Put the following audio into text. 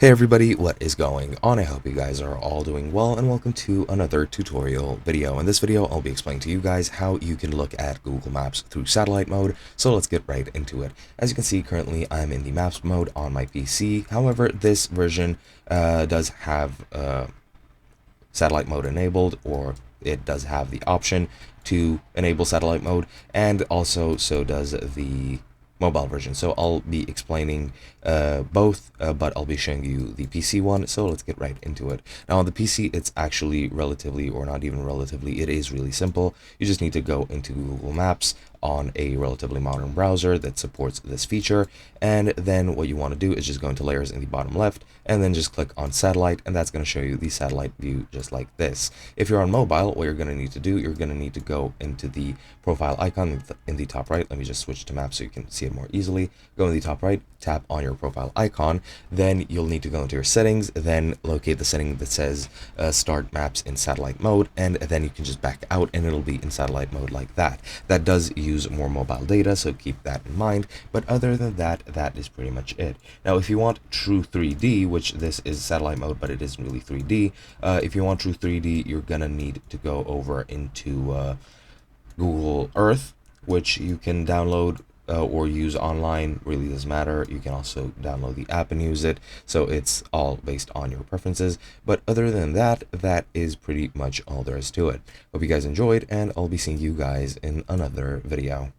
Hey everybody, what is going on? I hope you guys are all doing well and welcome to another tutorial video. In this video, I'll be explaining to you guys how you can look at Google Maps through satellite mode. So let's get right into it. As you can see, currently I'm in the Maps mode on my PC. However, this version does have satellite mode enabled, or it does have the option to enable satellite mode, and also so does the mobile version. So I'll be explaining both, but I'll be showing you the PC one. So let's get right into it. Now on the PC, it's actually relatively, or not even relatively, it is really simple. You just need to go into Google Maps on a relatively modern browser that supports this feature, and then what you want to do is just go into layers in the bottom left and then just click on satellite, and that's going to show you the satellite view just like this. If you're on mobile, what you're going to need to do, you're going to need to go into the profile icon in the top right. Let me just switch to maps so you can see it more easily. Go in the top right, tap on your profile icon, then you'll need to go into your settings, then locate the setting that says start maps in satellite mode, and then you can just back out and it'll be in satellite mode like that. That does use more mobile data, so keep that in mind, but other than that, that is pretty much it. Now if you want true 3D, which this is satellite mode but it isn't really 3D, if you want true 3D, you're gonna need to go over into Google Earth, which you can download or use online, really doesn't matter. You can also download the app and use it, so it's all based on your preferences. But other than that, that is pretty much all there is to it. Hope you guys enjoyed, and I'll be seeing you guys in another video.